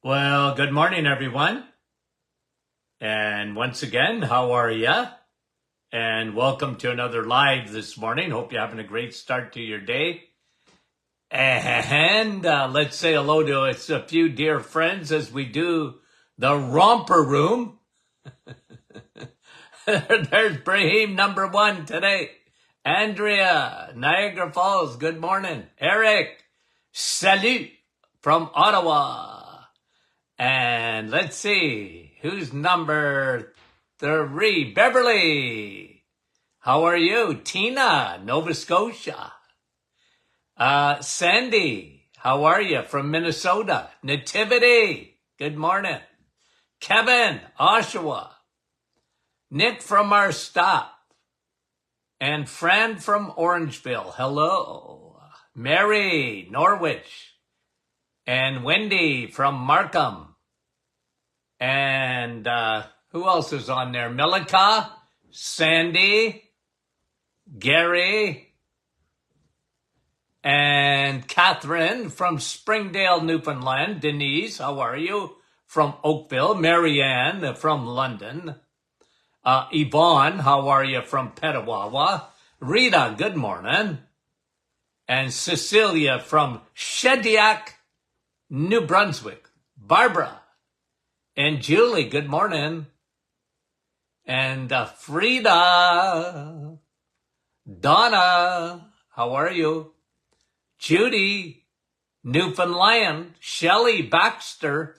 Well, good morning, everyone. And once again, how are ya? And welcome to another live this morning. Hope you're having a great start to your day. And let's say hello to a few dear friends as we do the romper room. There's Brahim, number one today. Andrea, Niagara Falls, good morning. Eric, salut from Ottawa. And let's see, who's number 3? Beverly. How are you? Tina, Nova Scotia. Sandy, how are you? From Minnesota. Nativity, good morning. Kevin, Oshawa. Nick from our stop. And Fran from Orangeville, hello. Mary, Norwich. And Wendy from Markham. And who else is on there? Milika, Sandy, Gary, and Catherine from Springdale, Newfoundland. Denise, how are you? From Oakville. Marianne from London. Yvonne, how are you? From Petawawa. Rita, good morning. And Cecilia from Shediac, New Brunswick. Barbara and Julie, good morning. And Frida, Donna, how are you? Judy, Newfoundland. Shelley Baxter,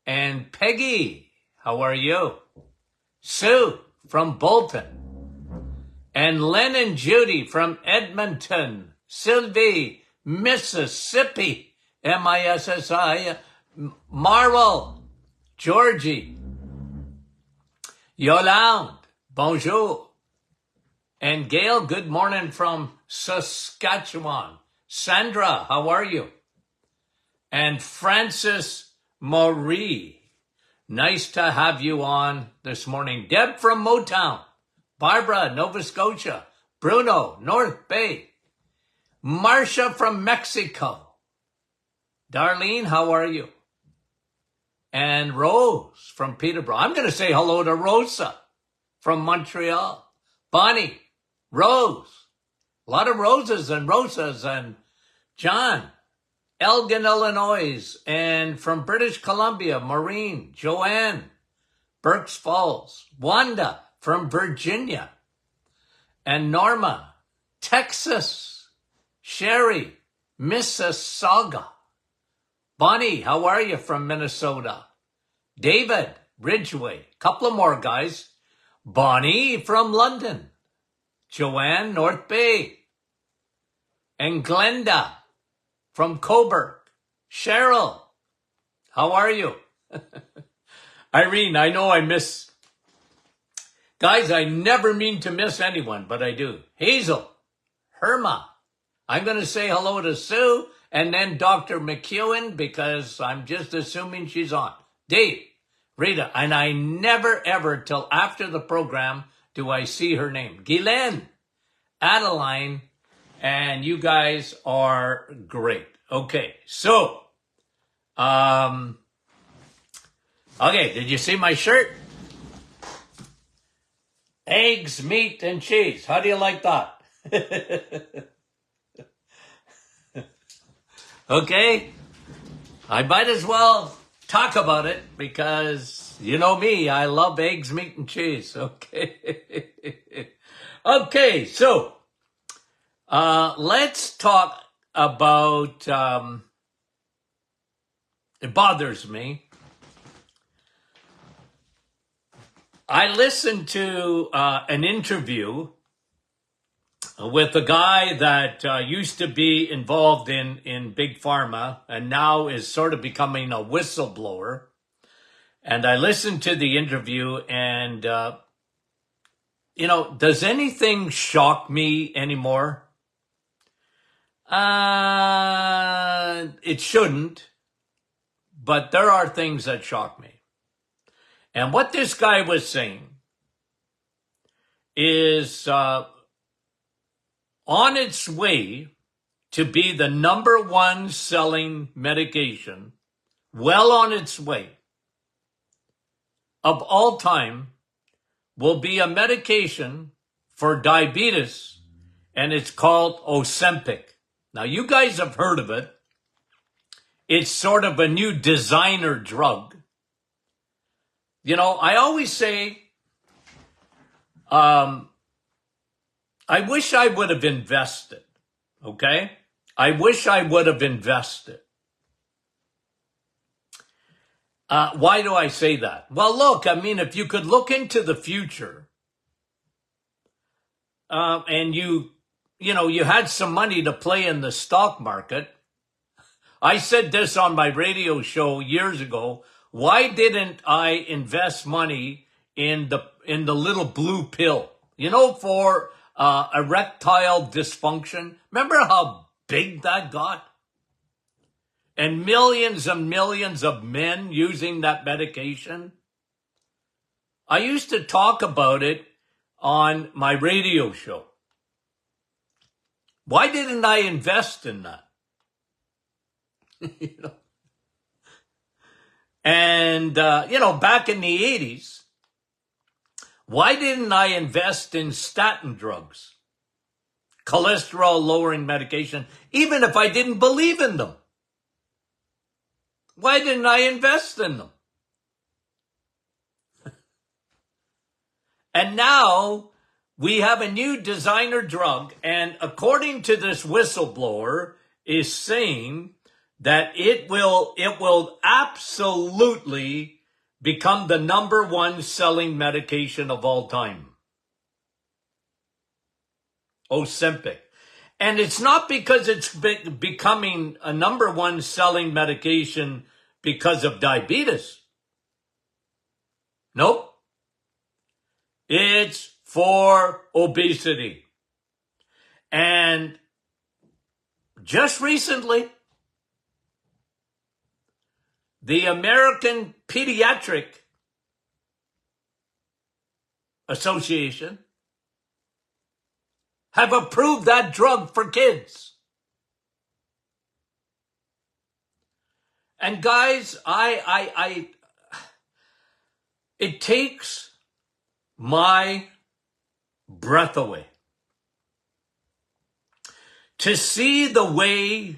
and Peggy, how are you? Sue from Bolton, and Len and Judy from Edmonton. Sylvie, Mississippi, Missi. Marvel, Georgie, Yolande, bonjour. And Gail, good morning from Saskatchewan. Sandra, how are you? And Francis Marie, nice to have you on this morning. Deb from Motown. Barbara, Nova Scotia. Bruno, North Bay. Marcia from Mexico. Darlene, how are you? And Rose from Peterborough. I'm going to say hello to Rosa from Montreal. Bonnie, Rose. A lot of Roses and Rosas. And John, Elgin, Illinois. And from British Columbia, Maureen, Joanne, Berks Falls. Wanda from Virginia. And Norma, Texas. Sherry, Mississauga. Bonnie, how are you? From Minnesota. David, Ridgeway. Couple of more guys. Bonnie from London. Joanne, North Bay. And Glenda from Coburg. Cheryl, how are you? Irene, I know I miss. Guys, I never mean to miss anyone, but I do. Hazel, Herma. I'm going to say hello to Sue. And then Dr. McEwen, because I'm just assuming she's on. Dave, Rita, and I never ever, till after the program, do I see her name. Guylaine, Adeline, and you guys are great. Okay, so, okay, did you see my shirt? Eggs, meat, and cheese. How do you like that? Okay, I might as well talk about it because you know me, I love eggs, meat, and cheese. Okay. Okay, so let's talk about, it bothers me. I listened to an interview with a guy that used to be involved in Big Pharma and now is sort of becoming a whistleblower. And I listened to the interview and, does anything shock me anymore? It shouldn't, but there are things that shock me. And what this guy was saying is on its way to be the #1 selling medication well on its way, of all time, will be a medication for diabetes, and it's called Ozempic. Now, you guys have heard of it. It's sort of a new designer drug. You know, I always say, I wish I would have invested, okay? I wish I would have invested. Why do I say that? Well, look, I mean, if you could look into the future, and you had some money to play in the stock market. I said this on my radio show years ago. Why didn't I invest money in the little blue pill? You know, for erectile dysfunction. Remember how big that got? And millions of men using that medication. I used to talk about it on my radio show. Why didn't I invest in that? You know? And, back in the 80s, why didn't I invest in statin drugs, cholesterol lowering medication, even if I didn't believe in them? Why didn't I invest in them? And now we have a new designer drug, and according to this whistleblower, is saying that it will absolutely become the number one selling medication of all time. Ozempic. And it's not because it's becoming a number one selling medication because of diabetes. Nope. It's for obesity. And just recently, the American Pediatric Association have approved that drug for kids. And guys, it takes my breath away to see the way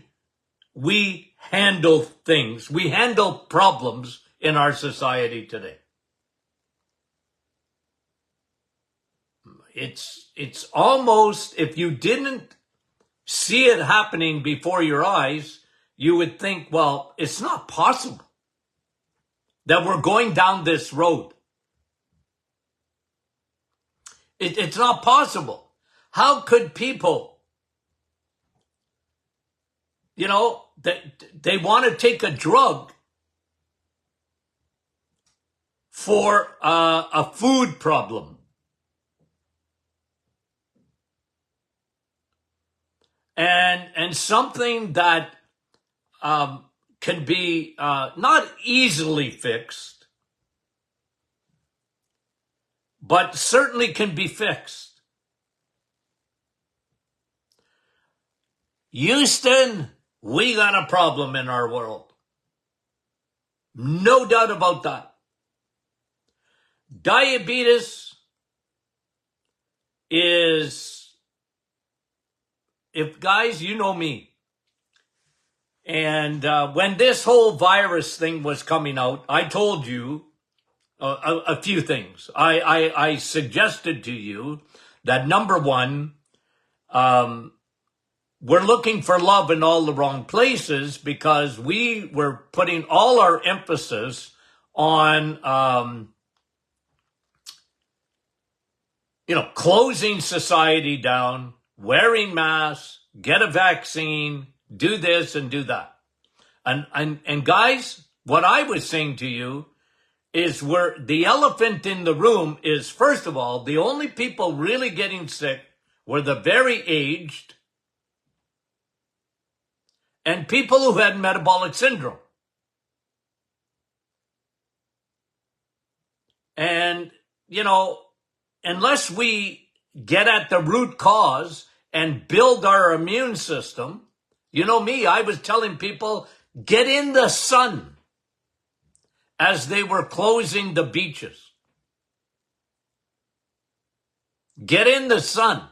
we handle things, we handle problems in our society today. It's almost, if you didn't see it happening before your eyes, you would think, well, it's not possible that we're going down this road. It's not possible. How could people, they want to take a drug for a food problem? And something that can be not easily fixed, but certainly can be fixed. Houston, we got a problem in our world. No doubt about that. Diabetes is, if guys, you know me. And when this whole virus thing was coming out, I told you a few things. I suggested to you that, number one, we're looking for love in all the wrong places because we were putting all our emphasis on, closing society down, wearing masks, get a vaccine, do this and do that. And guys, what I was saying to you is where the elephant in the room is, first of all, the only people really getting sick were the very aged and people who had metabolic syndrome. And, unless we get at the root cause and build our immune system, you know me, I was telling people, get in the sun. as they were closing the beaches. Get in the sun.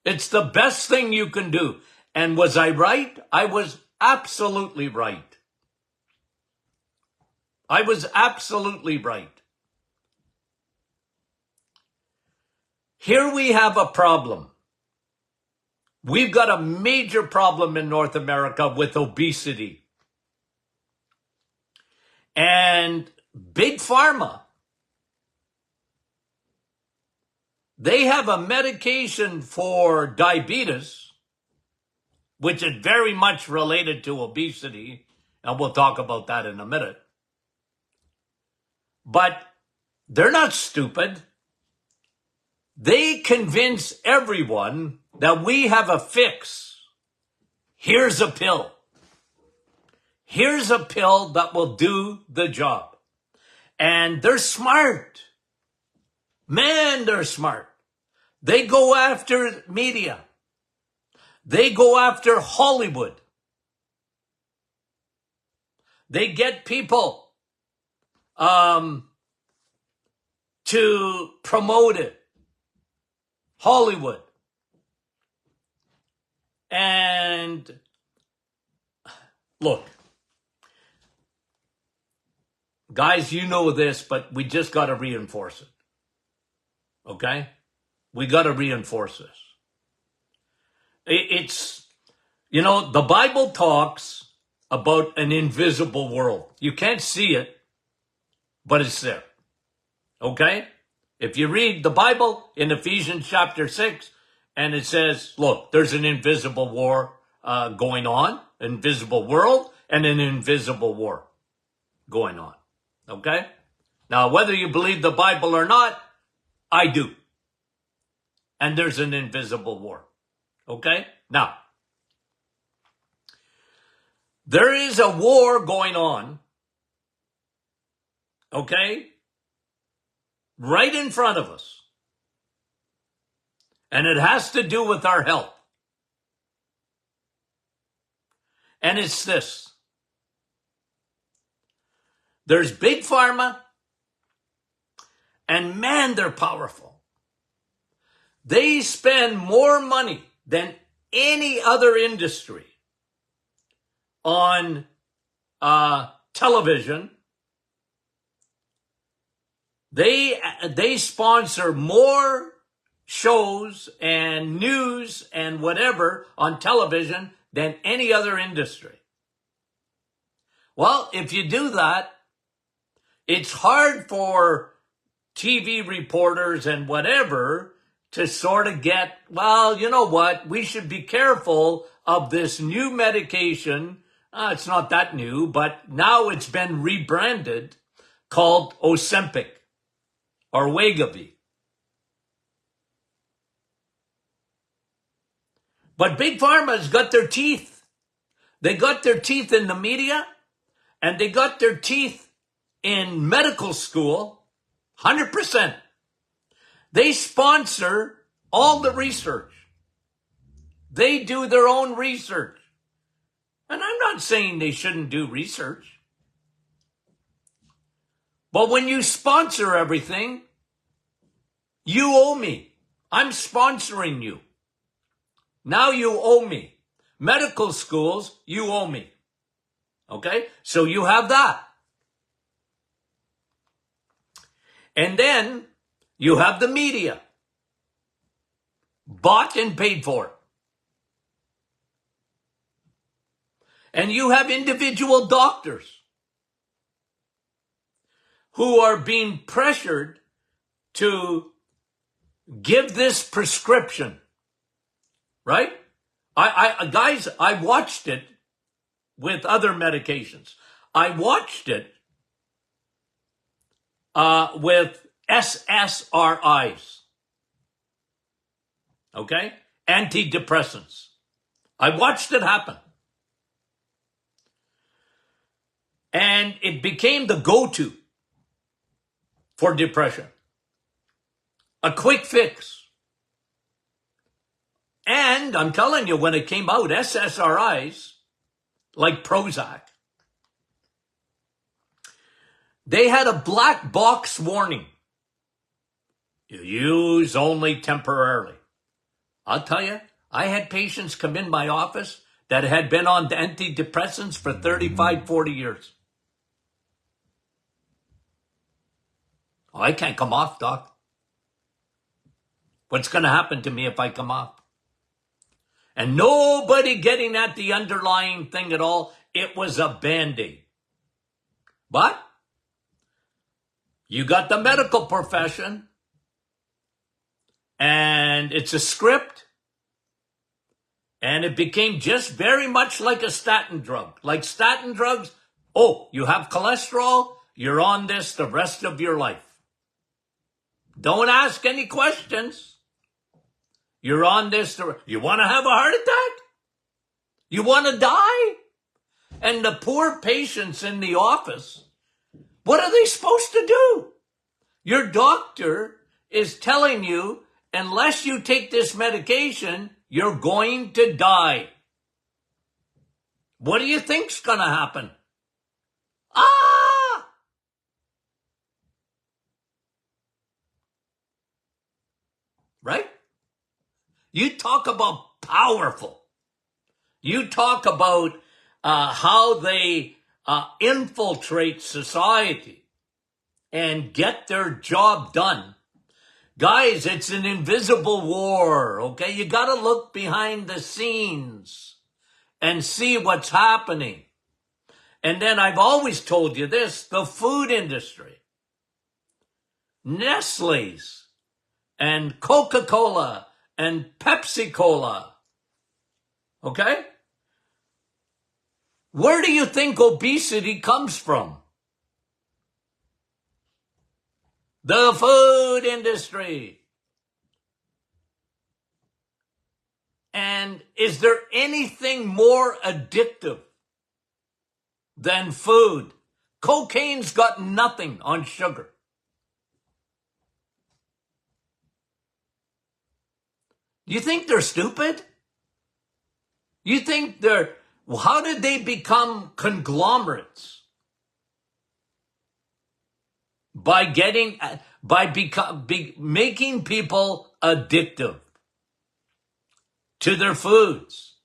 It's the best thing you can do. And was I right? I was absolutely right. I was absolutely right. Here we have a problem. We've got a major problem in North America with obesity. And Big Pharma, they have a medication for diabetes, which is very much related to obesity, and we'll talk about that in a minute. But they're not stupid. They convince everyone that we have a fix. Here's a pill. Here's a pill that will do the job. And they're smart. Man, they're smart. They go after media. They go after Hollywood. They get people to promote it. Hollywood. And look, guys, you know this, but we just got to reinforce it. Okay? We got to reinforce this. It's, you know, the Bible talks about an invisible world. You can't see it, but it's there. Okay? If you read the Bible in Ephesians chapter 6, and it says, look, there's an invisible war going on, invisible world, and an invisible war going on. Okay? Now, whether you believe the Bible or not, I do. And there's an invisible war. Okay? Now, there is a war going on, okay, right in front of us. And it has to do with our health. And it's this. There's Big Pharma, and man, they're powerful. They spend more money than any other industry on television. They sponsor more shows and news and whatever on television than any other industry. Well, if you do that, it's hard for TV reporters and whatever to sort of get, well, you know what, we should be careful of this new medication. It's not that new, but now it's been rebranded called Ozempic or Wegovy. But Big Pharma's got their teeth. They got their teeth in the media, and they got their teeth in medical school, 100%. They sponsor all the research. They do their own research. And I'm not saying they shouldn't do research. But when you sponsor everything, you owe me. I'm sponsoring you. Now you owe me. Medical schools, you owe me. Okay? So you have that. And then you have the media. Bought and paid for. And you have individual doctors who are being pressured to give this prescription. Right? Guys, I watched it with other medications. I watched it with SSRIs. Okay? Antidepressants. I watched it happen. And it became the go-to for depression. A quick fix. And I'm telling you, when it came out, SSRIs, like Prozac, They had a black box warning. You use only temporarily. I'll tell you, I had patients come in my office that had been on antidepressants for 35, 40 years. Oh, I can't come off, doc. What's going to happen to me if I come off? And nobody getting at the underlying thing at all. It was a Band-Aid. But you got the medical profession, and it's a script, and it became just very much like a statin drug. Like statin drugs, oh, you have cholesterol, you're on this the rest of your life. Don't ask any questions. You're on this. You want to have a heart attack? You want to die? And the poor patients in the office, what are they supposed to do? Your doctor is telling you, unless you take this medication, you're going to die. What do you think's going to happen? Ah! Right? You talk about powerful. You talk about how they infiltrate society and get their job done. Guys, it's an invisible war, okay? You got to look behind the scenes and see what's happening. And then I've always told you this, the food industry, Nestle's and Coca-Cola and Pepsi-Cola, okay? Where do you think obesity comes from? The food industry. And is there anything more addictive than food? Cocaine's got nothing on sugar. You think they're stupid? You think how did they become conglomerates? By making people addictive to their foods.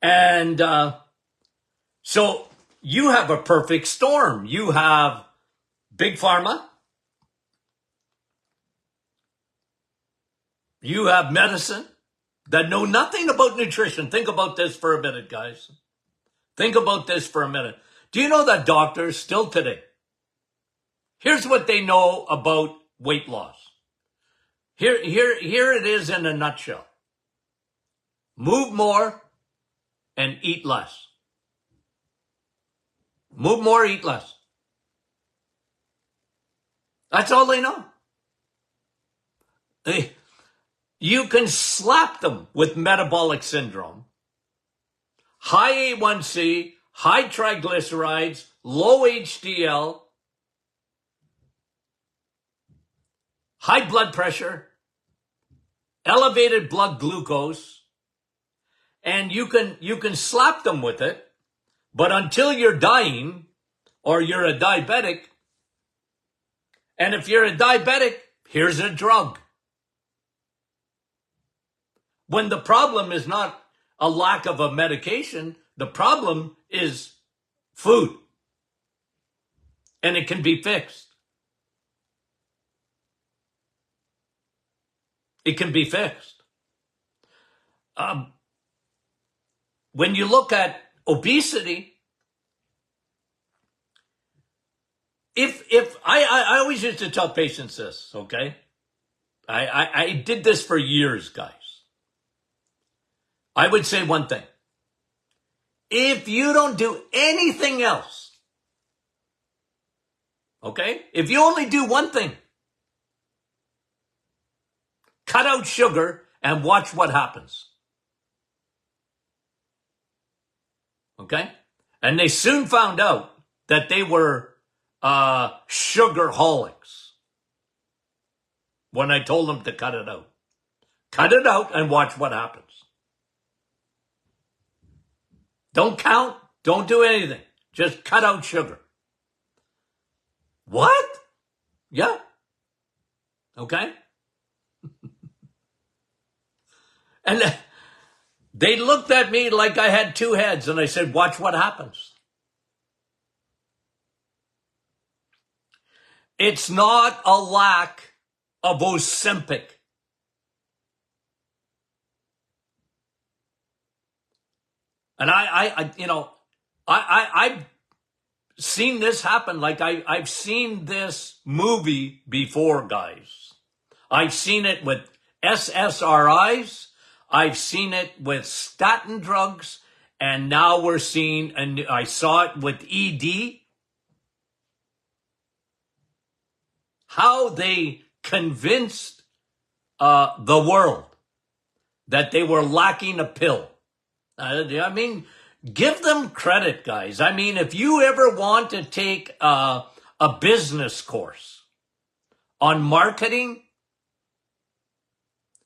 And so you have a perfect storm. You have Big Pharma. You have medicine that know nothing about nutrition. Think about this for a minute, guys. Think about this for a minute. Do you know that doctors still today, here's what they know about weight loss. Here it is in a nutshell. Move more and eat less. Move more, eat less. That's all they know. You can slap them with metabolic syndrome, high A1C, high triglycerides, low HDL, high blood pressure, elevated blood glucose, and you can slap them with it, but until you're dying or you're a diabetic, and if you're a diabetic, here's a drug. When the problem is not a lack of a medication, the problem is food. And it can be fixed. It can be fixed. When you look at obesity, if I always used to tell patients this, okay? I did this for years, guys. I would say one thing. If you don't do anything else, okay? If you only do one thing, cut out sugar and watch what happens. Okay? And they soon found out that they were sugarholics when I told them to cut it out. Cut it out and watch what happens. Don't count. Don't do anything. Just cut out sugar. What? Yeah. Okay. And they looked at me like I had two heads, and I said, watch what happens. It's not a lack of Ozempic. And I've seen this happen. Like I've seen this movie before, guys. I've seen it with SSRIs. I've seen it with statin drugs. And now we're seeing, and I saw it with ED, how they convinced the world that they were lacking a pill. I mean, give them credit, guys. I mean, if you ever want to take a business course on marketing,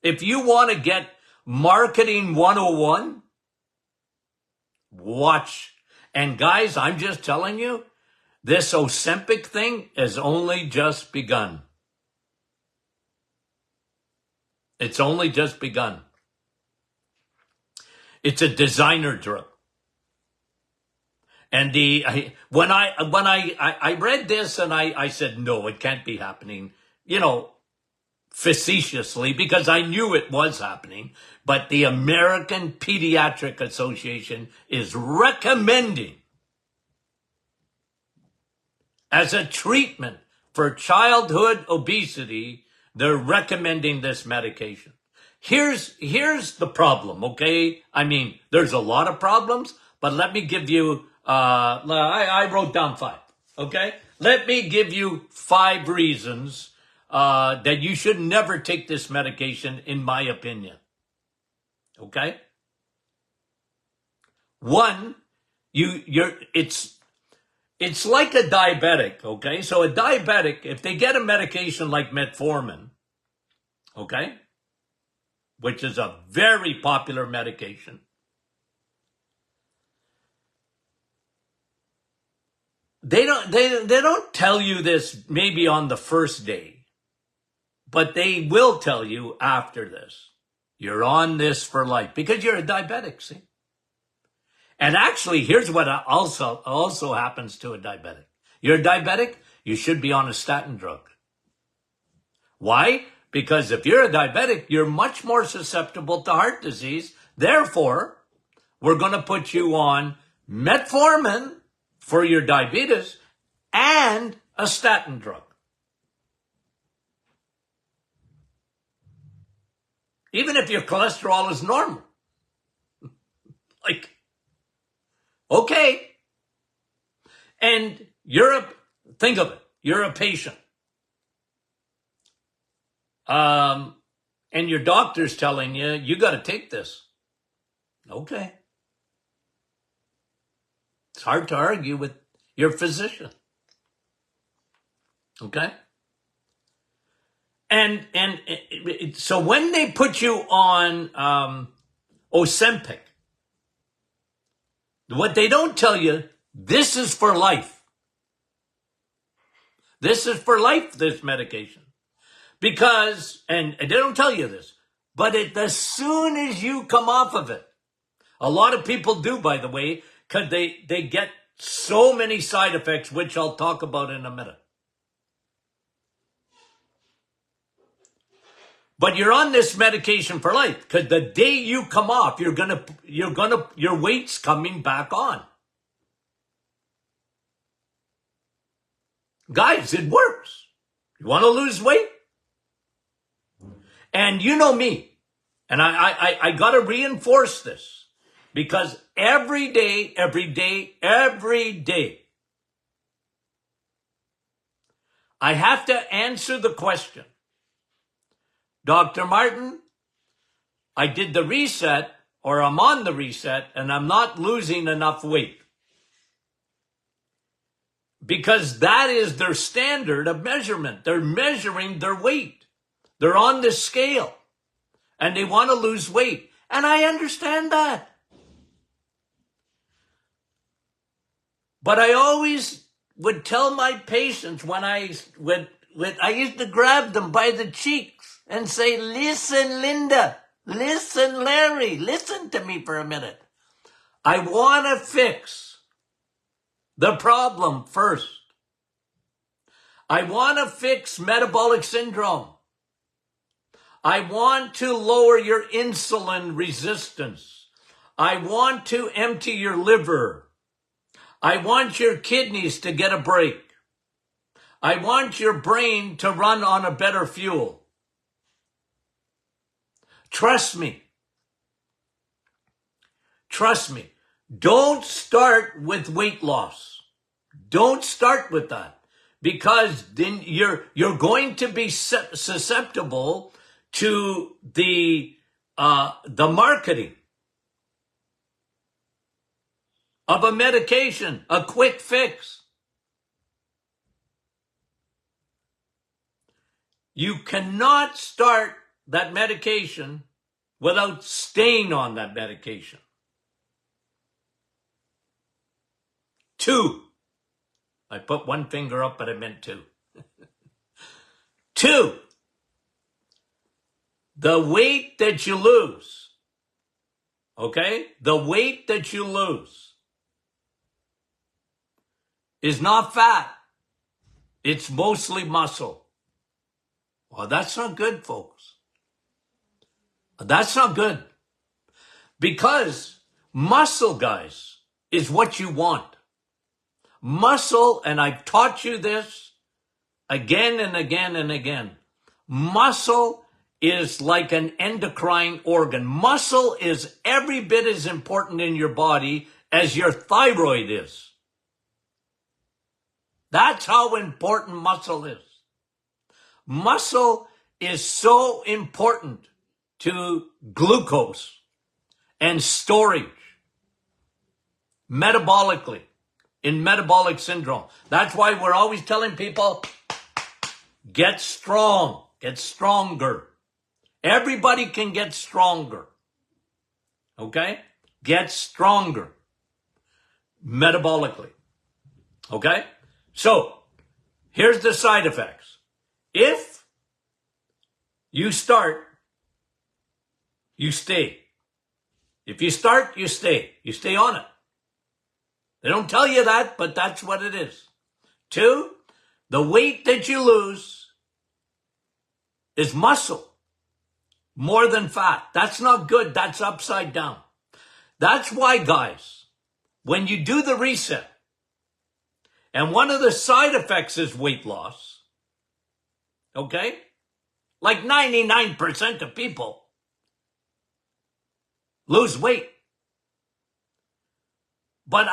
if you want to get marketing 101, watch. And guys, I'm just telling you, this Ozempic thing has only just begun. It's only just begun. It's a designer drug. And when I read this and I said, no, it can't be happening, facetiously, because I knew it was happening. But the American Pediatric Association is recommending, as a treatment for childhood obesity, they're recommending this medication. Here's the problem, okay? I mean, there's a lot of problems, but let me give you, I wrote down 5, okay? Let me give you 5 reasons that you should never take this medication, in my opinion, okay? 1, it's like a diabetic, okay? So a diabetic, if they get a medication like metformin, okay, which is a very popular medication, they don't tell you this maybe on the first day, but they will tell you after this. You're on this for life because you're a diabetic, see? And actually, here's what also happens to a diabetic. You're a diabetic, you should be on a statin drug. Why? Because if you're a diabetic, you're much more susceptible to heart disease. Therefore, we're going to put you on metformin for your diabetes and a statin drug. Even if your cholesterol is normal. Okay. And think of it, you're a patient. And your doctor's telling you, you got to take this. Okay. It's hard to argue with your physician. Okay. And so when they put you on Ozempic, what they don't tell you, this is for life. This is for life, this medication. Because, and they don't tell you this, but as soon as you come off of it, a lot of people do, by the way, because they get so many side effects, which I'll talk about in a minute. But you're on this medication for life, because the day you come off, your weight's coming back on. Guys, it works. You want to lose weight? And you know me, and I got to reinforce this, because every day, I have to answer the question, Dr. Martin, I did the reset, or I'm on the reset, and I'm not losing enough weight. Because that is their standard of measurement. They're measuring their weight. They're on the scale, and they want to lose weight. And I understand that. But I always would tell my patients when I used to grab them by the cheeks and say, listen, Linda, listen, Larry, listen to me for a minute. I want to fix the problem first. I want to fix metabolic syndrome. I want to lower your insulin resistance. I want to empty your liver. I want your kidneys to get a break. I want your brain to run on a better fuel. Trust me. Trust me. Don't start with weight loss. Don't start with that, because then you're going to be susceptible to the marketing of a medication, a quick fix. You cannot start that medication without staying on that medication. 2. I put one finger up, but I meant 2. 2. The weight that you lose, okay? The weight that you lose is not fat. It's mostly muscle. Well, that's not good, folks. That's not good. Because muscle, guys, is what you want. Muscle, and I've taught you this again and again and again. Muscle is like an endocrine organ. Muscle is every bit as important in your body as your thyroid is. That's how important muscle is. Muscle is so important to glucose and storage metabolically in metabolic syndrome. That's why we're always telling people, get strong, get stronger. Everybody can get stronger. Okay? Get stronger metabolically. Okay? So, here's the side effects. If you start, you stay. If you start, you stay. You stay on it. They don't tell you that, but that's what it is. 2, the weight that you lose is muscle more than fat. That's not good. That's upside down. That's why, guys, when you do the reset, and one of the side effects is weight loss, okay? Like 99% of people lose weight. But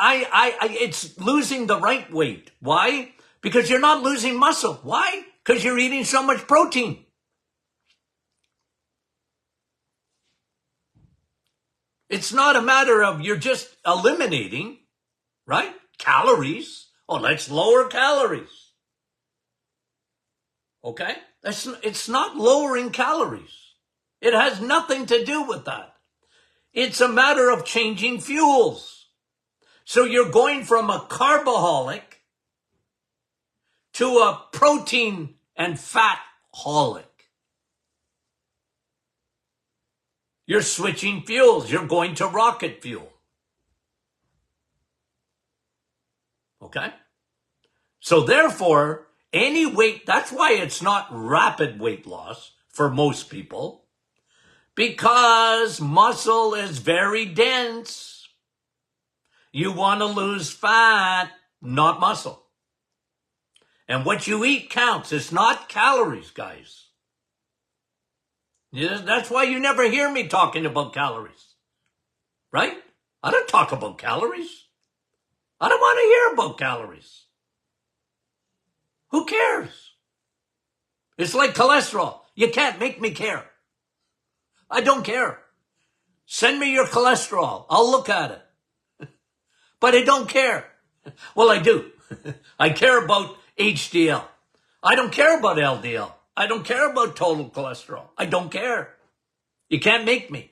it's losing the right weight. Why? Because you're not losing muscle. Why? Because you're eating so much protein. It's not a matter of you're just eliminating, right? Calories. Oh, let's lower calories. Okay? It's not lowering calories. It has nothing to do with that. It's a matter of changing fuels. So you're going from a carbaholic to a protein and fat-holic. You're switching fuels. You're going to rocket fuel. Okay? So therefore, any weight, that's why it's not rapid weight loss for most people, because muscle is very dense. You want to lose fat, not muscle. And what you eat counts. It's not calories, guys. That's why you never hear me talking about calories. Right? I don't talk about calories. I don't want to hear about calories. Who cares? It's like cholesterol. You can't make me care. I don't care. Send me your cholesterol. I'll look at it. But I don't care. Well, I do. I care about HDL. I don't care about LDL. I don't care about total cholesterol. I don't care. You can't make me.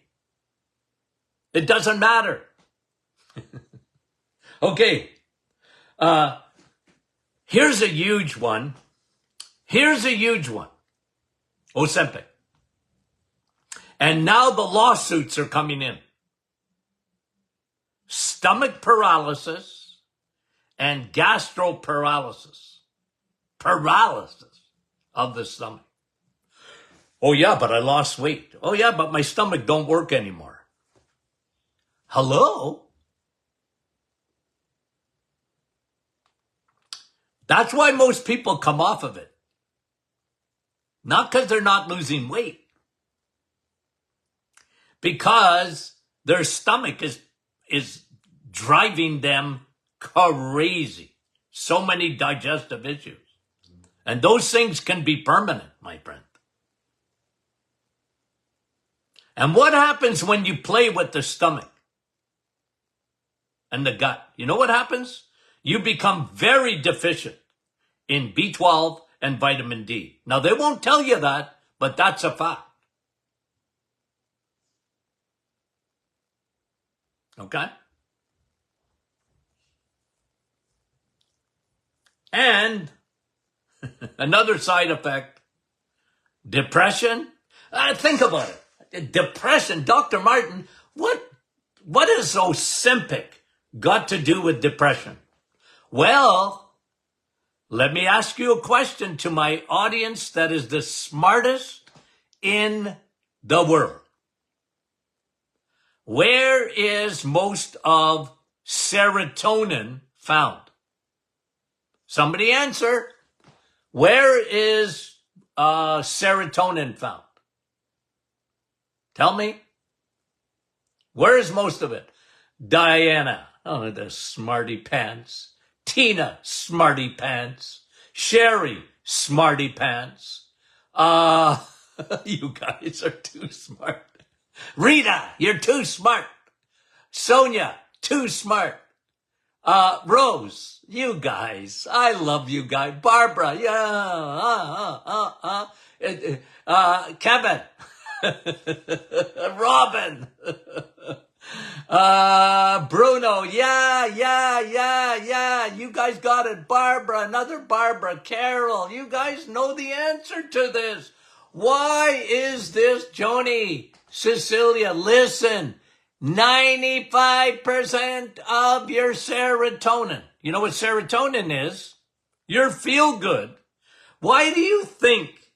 It doesn't matter. Okay. Here's a huge one. Here's a huge one. Ozempic. And now the lawsuits are coming in. Stomach paralysis and gastroparalysis. Paralysis of the stomach. Oh yeah, but I lost weight. Oh yeah, but my stomach don't work anymore. Hello? That's why most people come off of it. Not because they're not losing weight. Because their stomach is driving them crazy. So many digestive issues. And those things can be permanent, my friend. And what happens when you play with the stomach and the gut? You know what happens? You become very deficient in B12 and vitamin D. Now, they won't tell you that, but that's a fact. Okay? And another side effect, depression. Think about it. Depression, Dr. Martin, what has Ozempic got to do with depression? Well, let me ask you a question to my audience that is the smartest in the world. Where is most of serotonin found? Somebody answer. Where is serotonin found? Tell me. Where is most of it? Diana. Oh, the smarty pants. Tina, smarty pants. Sherry, smarty pants. You guys are too smart. Rita, you're too smart. Sonia, too smart. Rose, you guys, I love you guys. Barbara, yeah. Kevin, Robin, Bruno, yeah. You guys got it. Barbara, another Barbara, Carol, you guys know the answer to this. Why is this, Joni, Cecilia, listen, 95% of your serotonin. You know what serotonin is? Your feel good. Why do you think,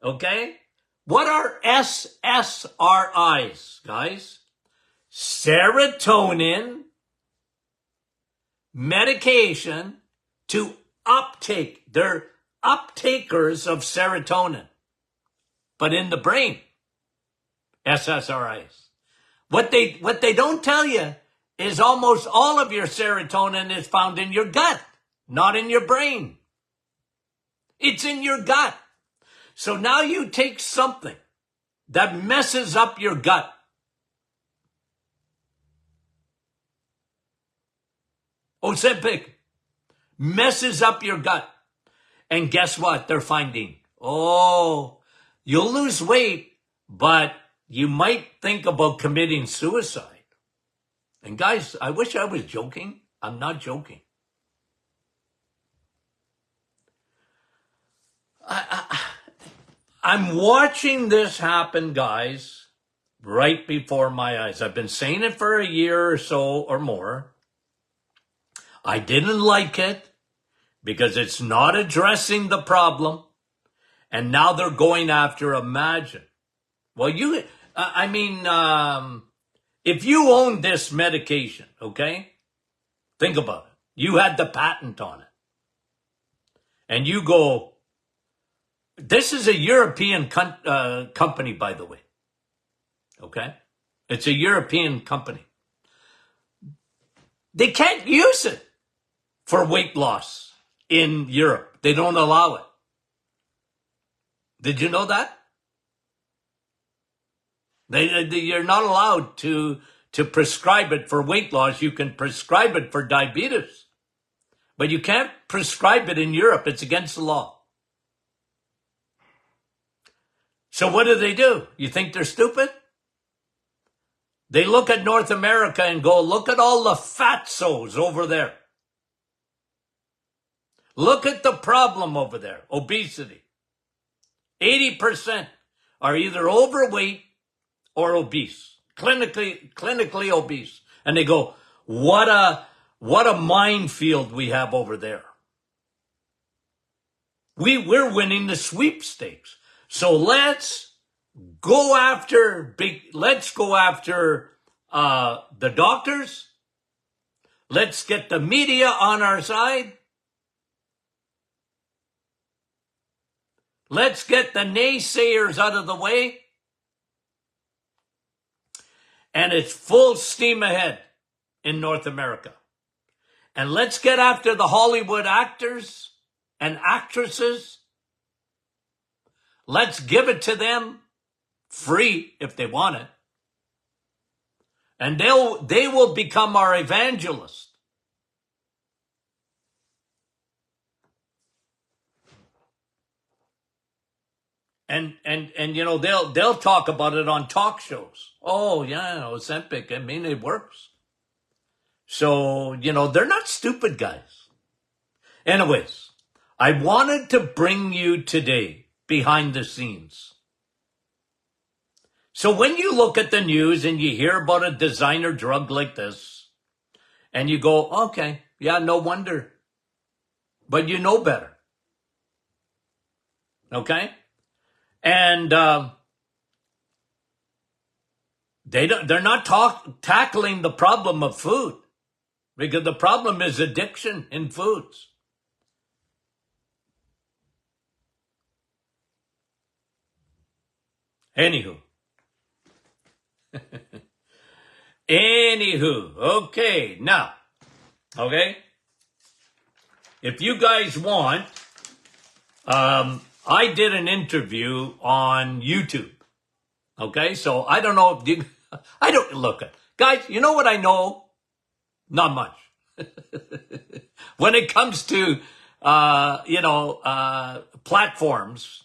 okay? What are SSRIs, guys? Serotonin medication to uptake. They're uptakers of serotonin, but in the brain. SSRIs. What they don't tell you is almost all of your serotonin is found in your gut, not in your brain. It's in your gut. So now you take something that messes up your gut. Ozempic messes up your gut. And guess what they're finding? Oh, you'll lose weight, but you might think about committing suicide. And guys, I wish I was joking. I'm not joking. I'm watching this happen, guys, right before my eyes. I've been saying it for a year or so or more. I didn't like it because it's not addressing the problem. And now they're going after Imagine. Well, if you own this medication, okay, think about it. You had the patent on it. And you go, this is a European company, by the way. Okay? It's a European company. They can't use it for weight loss in Europe. They don't allow it. Did you know that? You're not allowed to prescribe it for weight loss. You can prescribe it for diabetes, but you can't prescribe it in Europe. It's against the law. So what do? You think they're stupid? They look at North America and go, look at all the fatsos over there. Look at the problem over there, obesity. 80% are either overweight or obese, clinically obese. And they go, what a minefield we have over there. We're winning the sweepstakes. So let's go after the doctors. Let's get the media on our side. Let's get the naysayers out of the way. And it's full steam ahead in North America. And let's get after the Hollywood actors and actresses. Let's give it to them free if they want it. And they will become our evangelists. And you know, they'll talk about it on talk shows. Oh yeah, Ozempic, I mean, it works. So, you know, they're not stupid guys. Anyways, I wanted to bring you today behind the scenes. So when you look at the news and you hear about a designer drug like this, and you go, okay, yeah, no wonder. But you know better. Okay? And they're not tackling the problem of food, because the problem is addiction in foods. Anywho, okay, now, okay, if you guys want, I did an interview on YouTube. Okay, so I don't know if you, I don't look at guys. You know what I know? Not much. When it comes to platforms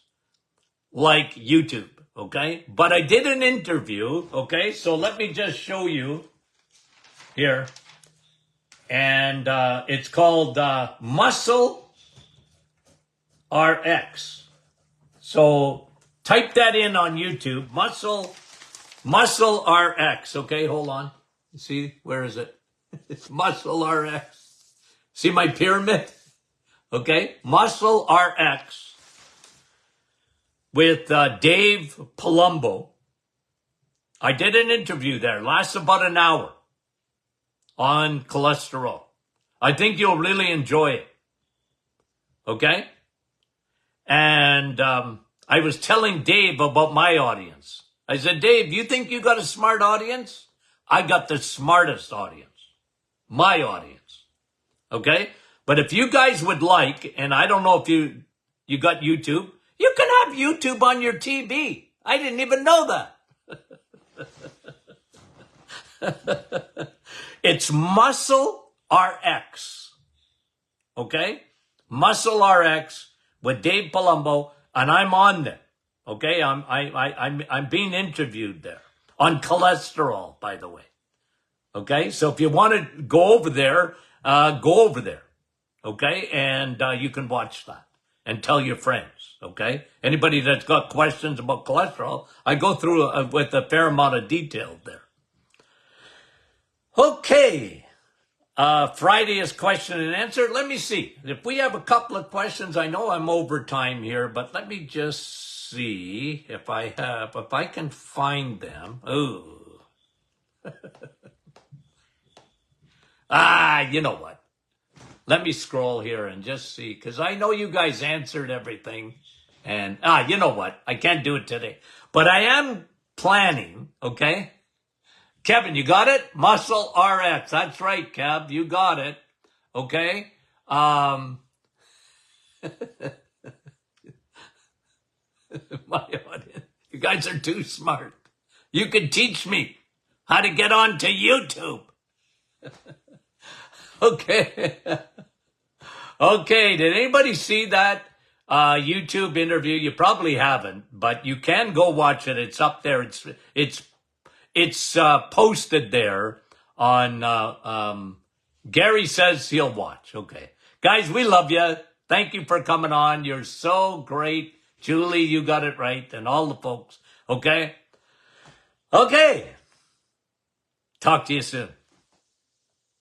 like YouTube. Okay, but I did an interview. Okay, so let me just show you here, and it's called Muscle RX. So type that in on YouTube, Muscle RX. Okay, hold on. See, where is it? It's Muscle RX. See my pyramid? Okay, Muscle RX with Dave Palumbo. I did an interview there, lasts about an hour, on cholesterol. I think you'll really enjoy it. Okay? And I was telling Dave about my audience. I said, Dave, you think you got a smart audience? I got the smartest audience. My audience. Okay? But if you guys would like, and I don't know if you got YouTube, you can have YouTube on your TV. I didn't even know that. It's Muscle RX. Okay? Muscle RX with Dave Palumbo, and I'm on there. Okay? I'm being interviewed there on cholesterol, by the way. Okay? So if you want to go over there, go over there. Okay? And you can watch that and tell your friends. Okay? Anybody that's got questions about cholesterol, I go through with a fair amount of detail there. Okay. Friday is question and answer. Let me see. If we have a couple of questions, I know I'm over time here, but let me just see if I can find them. Ooh. You know what? Let me scroll here and just see, because I know you guys answered everything. And, you know what? I can't do it today. But I am planning, okay? Kevin, you got it? Muscle RX. That's right, Kev. You got it. Okay? My audience. You guys are too smart. You can teach me how to get onto YouTube. Okay. Okay, did anybody see that YouTube interview? You probably haven't, but you can go watch it. It's up there. It's posted there on Gary says he'll watch. Okay. Guys, we love you. Thank you for coming on. You're so great. Julie, you got it right, and all the folks. Okay? Okay. Talk to you soon.